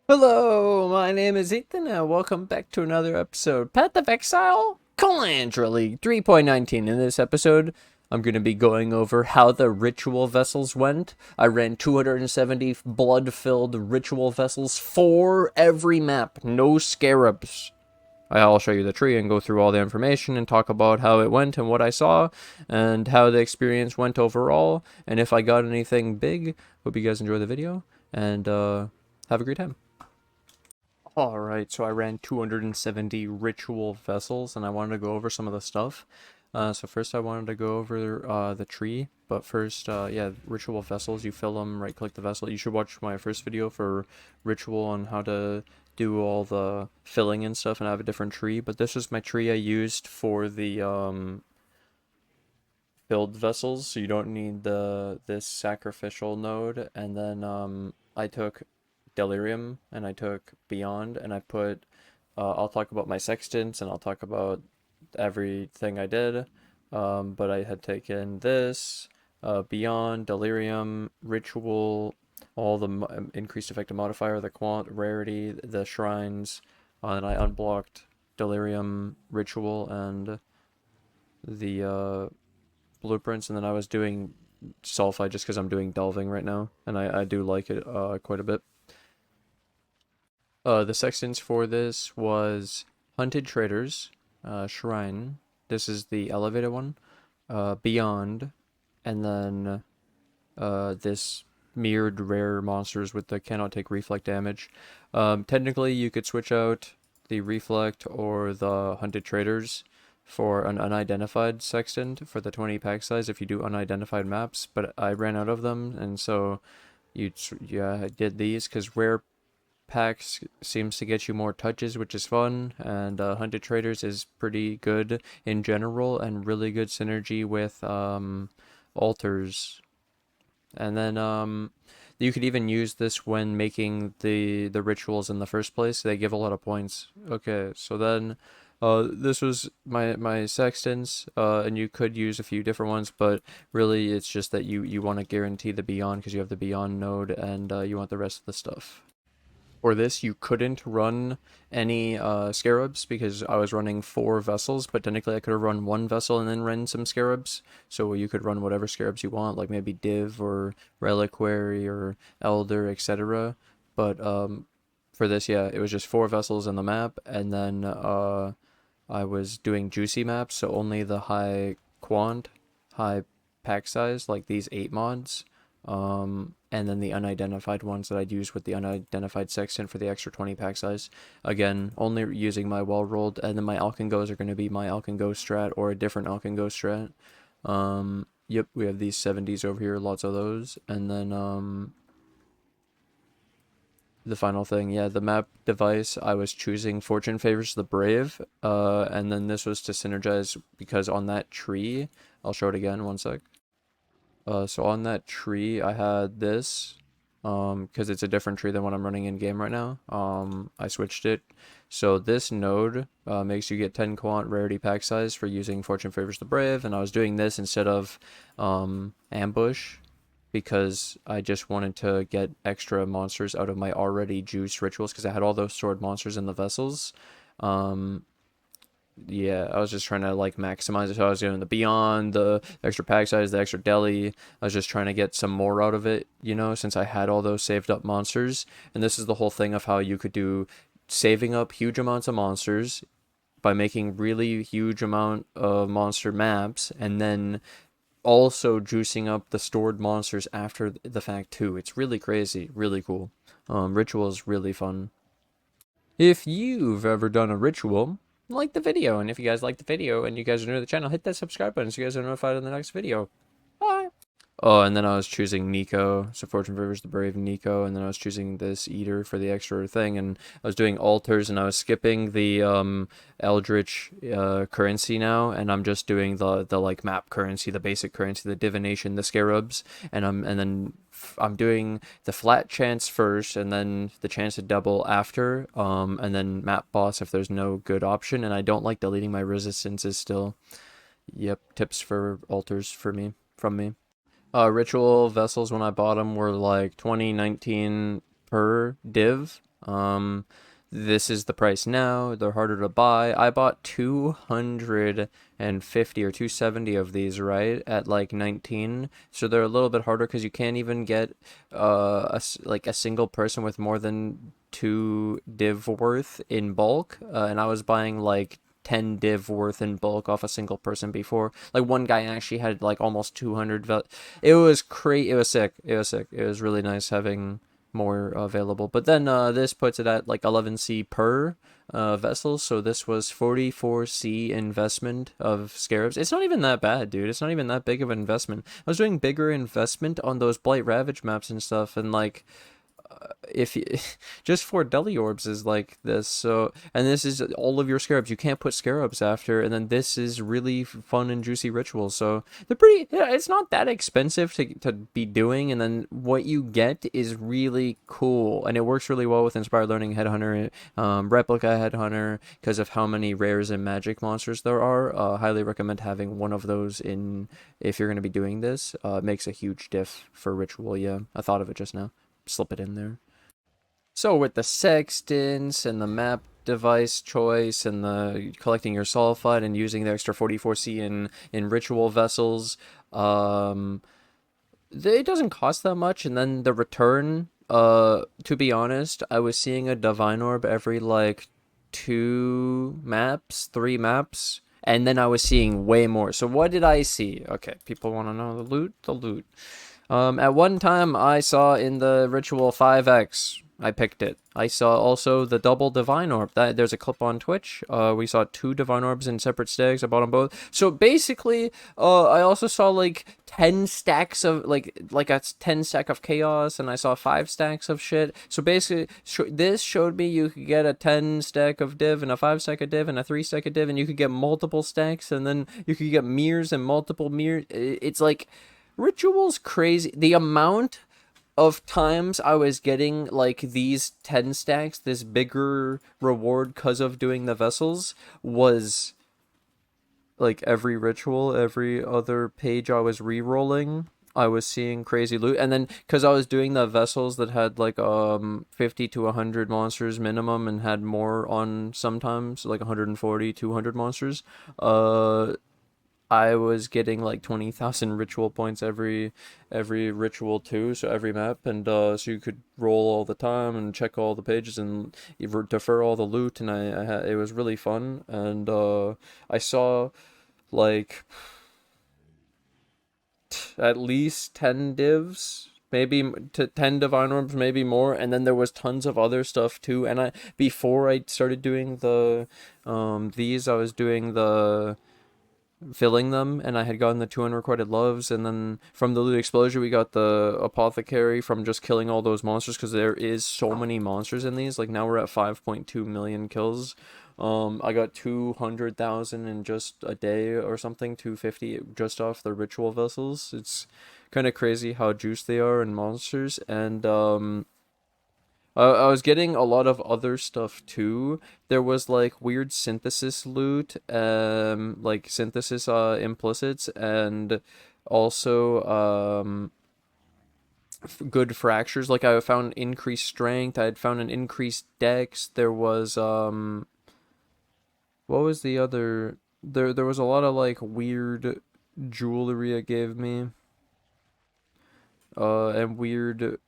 Hello, my name is Ethan, and welcome back to another episode. Path of Exile, Kalandra League 3.19. In this episode, I'm going to be going over how the ritual vessels went. I ran 270 blood-filled ritual vessels for every map, no scarabs. I'll show you the tree and go through all the information and talk about how it went and what I saw and how the experience went overall and if I got anything big. Hope you guys enjoy the video and have a great time. Alright, so I ran 270 ritual vessels, and I wanted to go over some of the stuff. So first I wanted to go over the tree, but first, yeah, ritual vessels, you fill them, right-click the vessel. You should watch my first video for ritual on how to do all the filling and stuff, and I have a different tree, but this was my tree I used for the filled vessels, so you don't need this sacrificial node, and then I took Delirium, and I took Beyond, and I put, I'll talk about my sextants, and I'll talk about everything I did, but I had taken this, Beyond, Delirium, Ritual, all the increased effective modifier, the quant, rarity, the shrines, and I unblocked Delirium, Ritual, and the blueprints, and then I was doing Sulfide just because I'm doing Delving right now, and I do like it quite a bit. The sextants for this was Hunted Traders, Shrine. This is the elevated one. Beyond, and then this mirrored rare monsters with the cannot take reflect damage. Technically, you could switch out the reflect or the Hunted Traders for an unidentified sextant for the 20 pack size if you do unidentified maps, but I ran out of them, and so I did these because rare packs seems to get you more touches, which is fun, and Hunted Traders is pretty good in general and really good synergy with altars. And then you could even use this when making the rituals in the first place. They give a lot of points. Okay, so then this was my sextants, and you could use a few different ones, but really it's just that you want to guarantee the beyond because you have the beyond node, and you want the rest of the stuff. For this, you couldn't run any scarabs because I was running 4 vessels, but technically I could have run 1 vessel and then run some scarabs. So you could run whatever scarabs you want, like maybe Div or Reliquary or Elder, etc. But for this, yeah, it was just 4 vessels in the map, and then I was doing juicy maps, so only the high quant, high pack size, like these 8 mods. And then the unidentified ones that I'd use with the unidentified sextant for the extra 20 pack size. Again, only using my well rolled, and then my Alkengos are going to be my Alkengo strat or a different Alkengo strat. Yep, we have these 70s over here, lots of those. And then the final thing, yeah, the map device, I was choosing Fortune Favors the Brave, and then this was to synergize because on that tree, I'll show it again, one sec. So on that tree, I had this, because it's a different tree than what I'm running in game right now. I switched it. So this node makes you get 10 quant rarity pack size for using Fortune Favors the Brave, and I was doing this instead of ambush because I just wanted to get extra monsters out of my already juiced rituals because I had all those stored monsters in the vessels. Yeah, I was just trying to like maximize it. So I was doing the beyond, the extra pack size, the extra deli. I was just trying to get some more out of it, you know, since I had all those saved up monsters. And this is the whole thing of how you could do saving up huge amounts of monsters by making really huge amount of monster maps and then also juicing up the stored monsters after the fact too. It's really crazy, really cool. Ritual is really fun. If you've ever done a ritual, like the video, and if you guys like the video and you guys are new to the channel, hit that subscribe button so you guys are notified in the next video. Bye! Oh, and then I was choosing Nico, so Fortune Favors the Brave Nico, and then I was choosing this Eater for the extra thing, and I was doing altars, and I was skipping the Eldritch currency now, and I'm just doing the like map currency, the basic currency, the divination, the scarabs, and I'm doing the flat chance first, and then the chance to double after, and then map boss if there's no good option, and I don't like deleting my resistances still. Yep, tips for altars for me, from me. Ritual vessels when I bought them were like 2019 per div. This is the price now. They're harder to buy. I bought 250 or 270 of these, right, at like 19. So they're a little bit harder because you can't even get like a single person with more than 2 div worth in bulk. And I was buying like 10 div worth in bulk off a single person before. Like one guy actually had like almost 200. It was crazy. It was sick. It was sick. It was really nice having more available. But then this puts it at like 11C per vessel. So this was 44C investment of scarabs. It's not even that bad, dude. It's not even that big of an investment. I was doing bigger investment on those Blight Ravage maps and stuff, and like if you just 4 Deli orbs is like this. So, and this is all of your scarabs. You can't put scarabs after, and then this is really fun and juicy rituals. So they're pretty, yeah, it's not that expensive to be doing, and then what you get is really cool, and it works really well with Inspired Learning, Headhunter, Replica Headhunter, because of how many rares and magic monsters there are. Highly recommend having one of those in if you're going to be doing this. It makes a huge diff for ritual. Yeah, I thought of it just now. Slip it in there. So with the sextants and the map device choice and the collecting your sulfide and using the extra 44C in ritual vessels, it doesn't cost that much. And then the return, to be honest, I was seeing a Divine Orb every like 2 maps, 3 maps, and then I was seeing way more. So what did I see? Okay, people want to know the loot. The loot. At one time, I saw in the ritual 5x. I picked it. I saw also the double Divine Orb. There's a clip on Twitch. We saw 2 Divine Orbs in separate stacks. I bought them both. So basically, I also saw like 10 stacks of like a 10 stack of chaos, and I saw 5 stacks of shit. So basically, this showed me you could get a 10 stack of div and a 5 stack of div and a 3 stack of div, and you could get multiple stacks, and then you could get mirrors and multiple mirrors. It's like ritual's crazy. The amount of times I was getting like these 10 stacks, this bigger reward because of doing the vessels, was like every ritual, every other page I was re-rolling, I was seeing crazy loot. And then because I was doing the vessels that had like 50 to 100 monsters minimum and had more on sometimes, like 140, 200 monsters, I was getting like 20,000 ritual points every ritual too, so every map, and so you could roll all the time and check all the pages and defer all the loot, and it was really fun, and I saw like at least 10 divs, maybe to 10 Divine Orbs, maybe more, and then there was tons of other stuff too. And before I started doing the these, I was doing the filling them, and I had gotten the 2 unrequited loves, and then from the loot explosion we got the apothecary from just killing all those monsters, because there is so many monsters in these. Like now we're at 5.2 million kills. I got 200,000 in just a day or something, 250 just off the ritual vessels. It's kind of crazy how juiced they are in monsters. And I was getting a lot of other stuff too. There was like weird synthesis loot, like synthesis implicits, and also good fractures. Like I found increased strength. I had found an increased dex. There was what was the other? There was a lot of like weird jewelry it gave me, and weird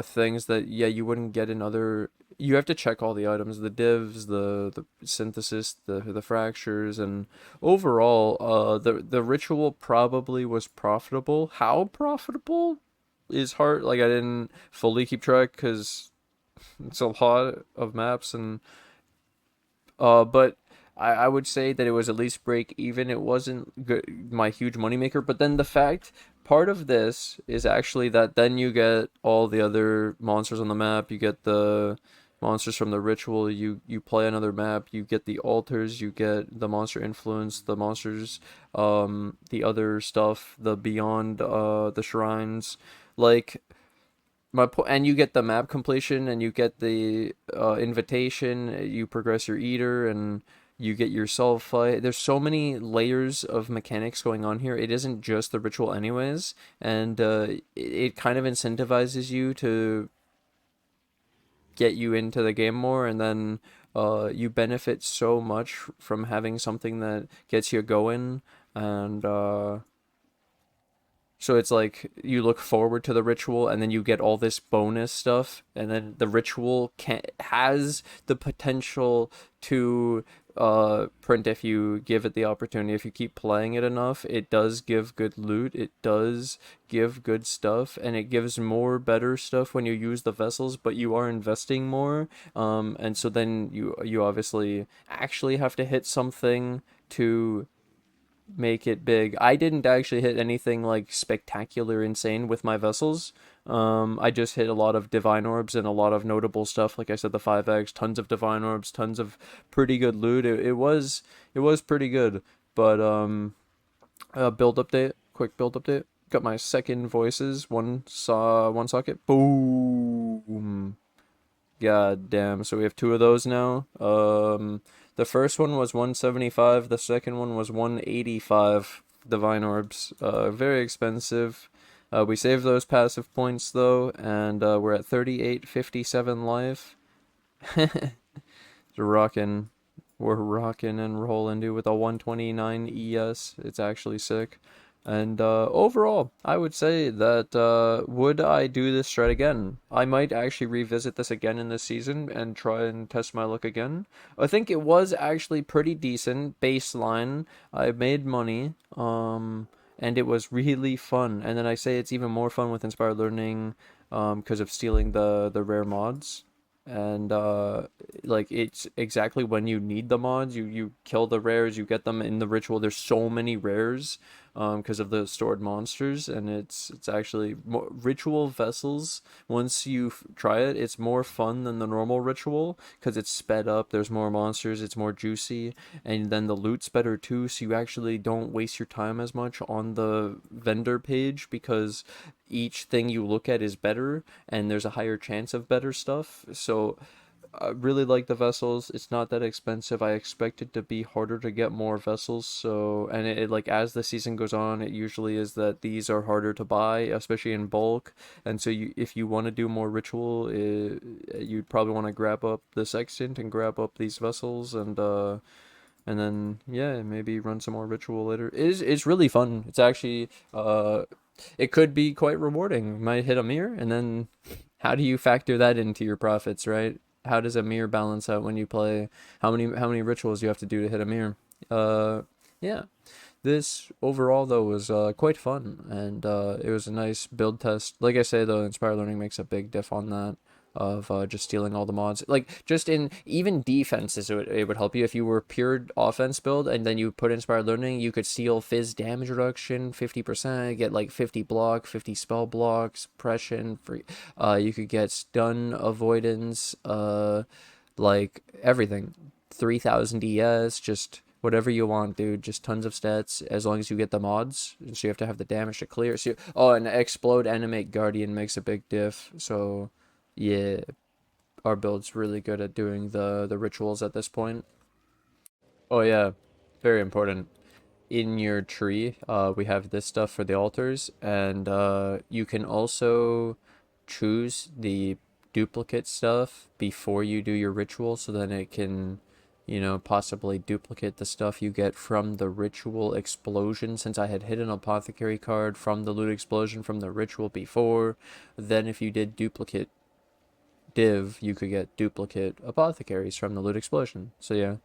things that, yeah, you wouldn't get in other. You have to check all the items, the divs, the synthesis, the fractures, and overall, the ritual probably was profitable. How profitable is hard. Like I didn't fully keep track because it's a lot of maps, and but I would say that it was at least break even. It wasn't good, my huge moneymaker. But then the fact, part of this is actually that then you get all the other monsters on the map. You get the monsters from the ritual. You play another map. You get the altars. You get the monster influence. The monsters, the other stuff. The beyond, the shrines, like and you get the map completion, and you get the invitation. You progress your eater, and you get your sulfite. There's so many layers of mechanics going on here. It isn't just the ritual anyways, and it kind of incentivizes you to get you into the game more, and then you benefit so much from having something that gets you going, and so it's like you look forward to the ritual and then you get all this bonus stuff, and then the ritual has the potential to print if you give it the opportunity. If you keep playing it enough, it does give good loot, it does give good stuff, and it gives more better stuff when you use the vessels, but you are investing more. And so then you obviously actually have to hit something to make it big. I didn't actually hit anything like spectacular insane with my vessels. I just hit a lot of Divine Orbs and a lot of notable stuff. Like I said, the 5x, tons of Divine Orbs, tons of pretty good loot. It was pretty good. But build update, quick build update. Got my second voices, one socket. Boom. God damn. So we have two of those now. The first one was 175. The second one was 185 Divine Orbs. Very expensive. We saved those passive points though, and we're at 3857 life. Rocking. We're rocking and rolling, dude, with a 129 ES. It's actually sick. And overall, I would say that would I do this strat again? I might actually revisit this again in this season and try and test my luck again. I think it was actually pretty decent baseline. I made money, and it was really fun. And then I say it's even more fun with Inspired Learning, because of stealing the rare mods. And like it's exactly when you need the mods, you kill the rares, you get them in the ritual. There's so many rares because of the stored monsters, and it's actually more ritual vessels. Once you try it, it's more fun than the normal ritual because it's sped up, there's more monsters, it's more juicy, and then the loot's better too, so you actually don't waste your time as much on the vendor page because each thing you look at is better and there's a higher chance of better stuff. So I really like the vessels. It's not that expensive. I expect it to be harder to get more vessels. So, and it like as the season goes on, it usually is that these are harder to buy, especially in bulk. And so if you want to do more ritual, you'd probably want to grab up the sextant and grab up these vessels, and then yeah, maybe run some more ritual later. It's really fun. It's actually it could be quite rewarding. You might hit a mirror, and then how do you factor that into your profits, right? How does a mirror balance out when you play? How many rituals you have to do to hit a mirror? Yeah. This overall though was quite fun, and it was a nice build test. Like I say, though, Inspired Learning makes a big diff on that of just stealing all the mods. Like just in even defenses, it would help you if you were pure offense build and then you put Inspired Learning. You could steal Fizz damage reduction 50%, get like 50 block, 50 spell block, suppression free. You could get stun avoidance, like everything, 3000 ES, just whatever you want, dude. Just tons of stats as long as you get the mods. So you have to have the damage to clear. So and explode animate guardian makes a big diff. So yeah, our build's really good at doing the rituals at this point. Oh yeah, very important. In your tree, we have this stuff for the altars, and you can also choose the duplicate stuff before you do your ritual, so then it can, possibly duplicate the stuff you get from the ritual explosion. Since I had hit an apothecary card from the loot explosion from the ritual before, then if you did duplicate div, you could get duplicate apothecaries from the loot explosion. So yeah,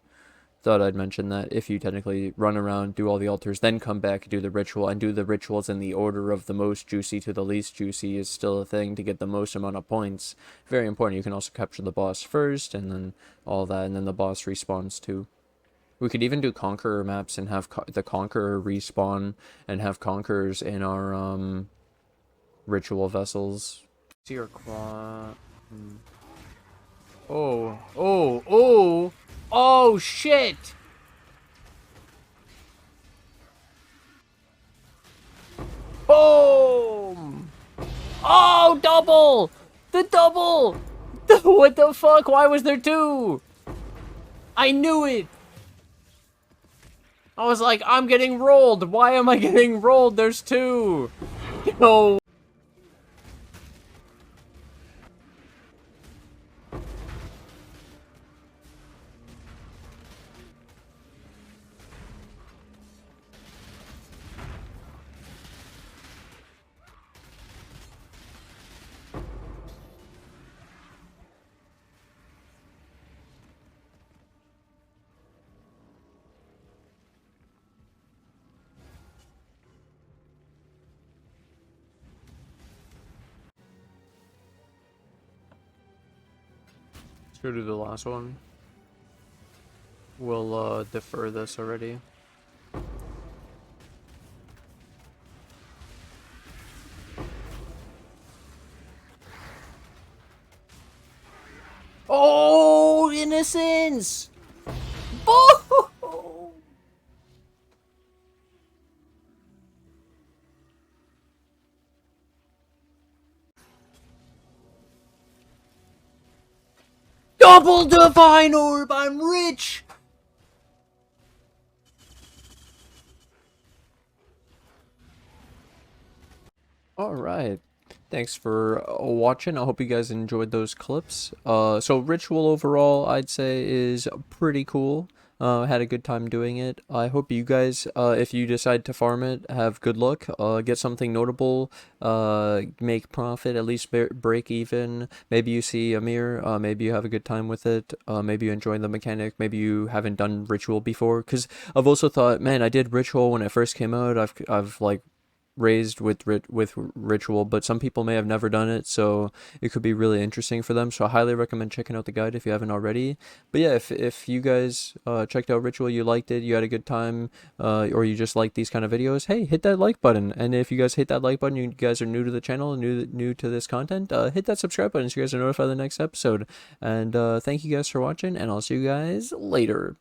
thought I'd mention that if you technically run around, do all the altars, then come back, do the ritual, and do the rituals in the order of the most juicy to the least juicy is still a thing to get the most amount of points. Very important. You can also capture the boss first, and then all that, and then the boss respawns too. We could even do Conqueror maps and have the Conqueror respawn and have Conquerors in our ritual vessels. See your claw. Oh, oh, oh! Oh, shit! Boom! Oh, double! The double! What the fuck? Why was there two? I knew it! I was like, I'm getting rolled. Why am I getting rolled? There's two. No. Let's go to the last one. We'll defer this already. Oh, innocence! Oh! Double Divine Orb! I'm rich! Alright. Thanks for watching. I hope you guys enjoyed those clips. So Ritual overall, I'd say, is pretty cool. Had a good time doing it. I hope you guys, if you decide to farm it, have good luck. Get something notable. Make profit, at least break even. Maybe you see a mirror. Maybe you have a good time with it. Maybe you enjoy the mechanic. Maybe you haven't done Ritual before. Because I've also thought, man, I did Ritual when it first came out. I've like raised with Ritual, but some people may have never done it, so it could be really interesting for them. So I highly recommend checking out the guide if you haven't already. But yeah, if you guys checked out Ritual, you liked it, you had a good time, or you just like these kind of videos, hey, hit that like button. And if you guys hit that like button, you guys are new to the channel, new to this content, hit that subscribe button so you guys are notified of the next episode. And thank you guys for watching, and I'll see you guys later.